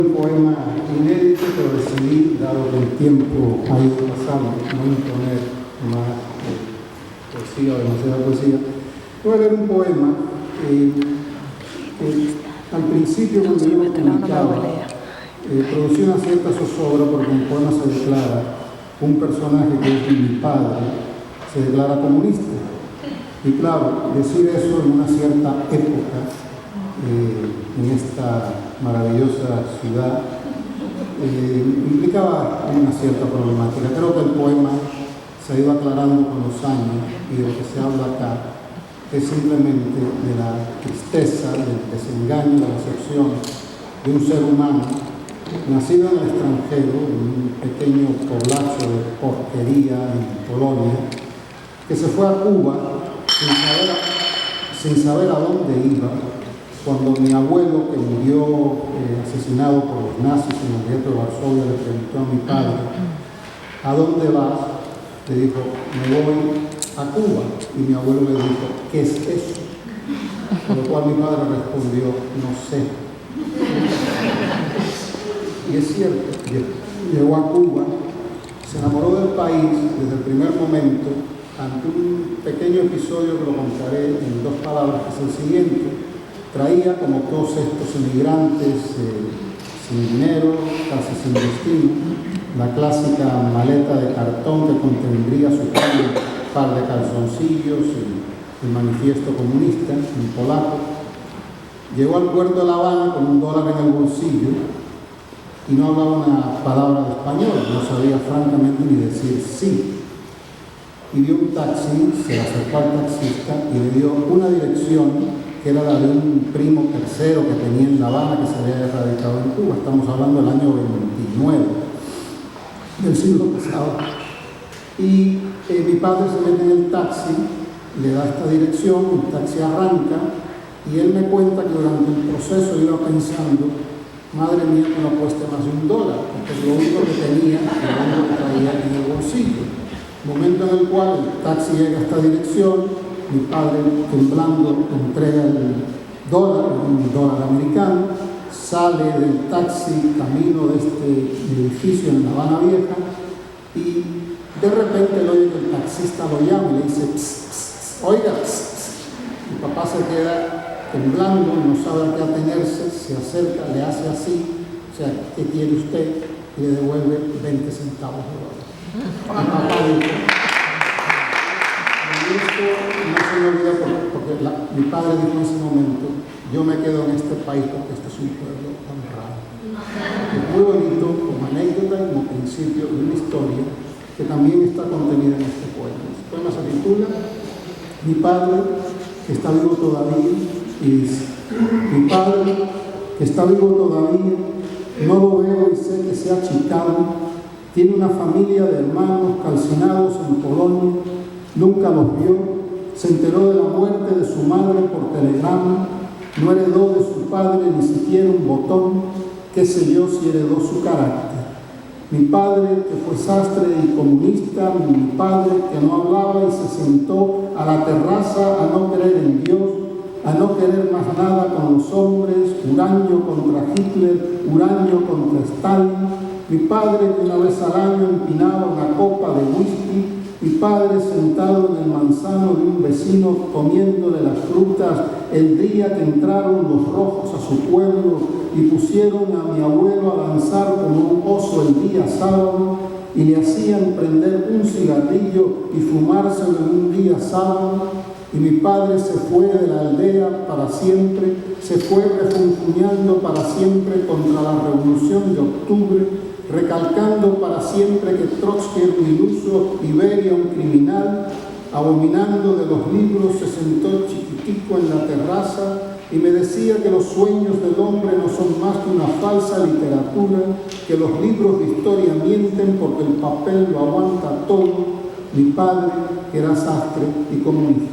Un poema inédito, pero decidí, dado que el tiempo ha ido pasando, no imponer más poesía o demasiada poesía. Voy a leer un poema que al principio, cuando yo lo publicaba, producía una cierta zozobra porque en el poema se declara un personaje que es mi padre, se declara comunista. Y claro, decir eso en una cierta época, en esta maravillosa ciudad, implicaba una cierta problemática. Creo que el poema se ha ido aclarando con los años y de lo que se habla acá es simplemente de la tristeza, del desengaño, de la decepción de un ser humano nacido en el extranjero, en un pequeño poblacho de porquería en Polonia, que se fue a Cuba sin saber a dónde iba. Cuando mi abuelo, que murió asesinado por los nazis en el gueto de Varsovia, le preguntó a mi padre, ¿a dónde vas? Le dijo, me voy a Cuba. Y mi abuelo le dijo, ¿qué es eso? Por lo cual mi padre respondió, no sé. Y es cierto, llegó a Cuba, se enamoró del país desde el primer momento, ante un pequeño episodio que lo contaré en dos palabras, que es el siguiente. Traía, como todos estos emigrantes, sin dinero, casi sin destino, la clásica maleta de cartón que contendría su par de calzoncillos y el manifiesto comunista en polaco. Llegó al puerto de La Habana con $1 en el bolsillo y no hablaba una palabra de español, no sabía francamente ni decir sí. Y vio un taxi, se acercó al taxista y le dio una dirección que era la de un primo tercero que tenía en La Habana, que se había radicado en Cuba. Estamos hablando del año 29 del siglo pasado. Y mi padre se mete en el taxi, le da esta dirección, el taxi arranca, y él me cuenta que durante el proceso iba pensando, madre mía, que no cueste más de $1, porque es lo único que tenía, lo único que traía en el bolsillo. Momento en el cual el taxi llega a esta dirección, mi padre, temblando, entrega el $1, un $1 americano, sale del taxi camino de este edificio en La Habana Vieja y de repente lo oye que el taxista lo llama y le dice, pss, pss, pss, oiga, pss, pss. Mi papá se queda temblando, no sabe a qué atenerse, se acerca, le hace así, o sea, ¿qué quiere usted? Y le devuelve 20 centavos de dólar. Mi papá dijo, y esto no se me olvida porque mi padre dijo en ese momento, yo me quedo en este país porque este es un pueblo honrado. Es muy bonito como anécdota y como principio de una historia que también está contenida en este poema. Este poema se titula Mi padre, que está vivo todavía, y dice, mi padre, que está vivo todavía, no lo veo y sé que se ha achicado, tiene una familia de hermanos calcinados en Polonia, nunca los vio, se enteró de la muerte de su madre por telegrama, no heredó de su padre ni siquiera un botón, qué sé yo si heredó su carácter. Mi padre, que fue sastre y comunista, mi padre, que no hablaba y se sentó a la terraza a no creer en Dios, a no querer más nada con los hombres, huraño contra Hitler, huraño contra Stalin. Mi padre, que una vez al año empinaba una copa de whisky, mi padre sentado en el manzano de un vecino comiéndole las frutas el día que entraron los rojos a su pueblo y pusieron a mi abuelo a danzar como un oso el día sábado y le hacían prender un cigarrillo y fumárselo en un día sábado. Y mi padre se fue de la aldea para siempre, se fue refunfuñando para siempre contra la revolución de octubre, recalcando para siempre que Trotsky era un iluso y Beria un criminal, abominando de los libros, se sentó chiquitico en la terraza y me decía que los sueños del hombre no son más que una falsa literatura, que los libros de historia mienten porque el papel lo aguanta todo. Mi padre, que era sastre y comunista.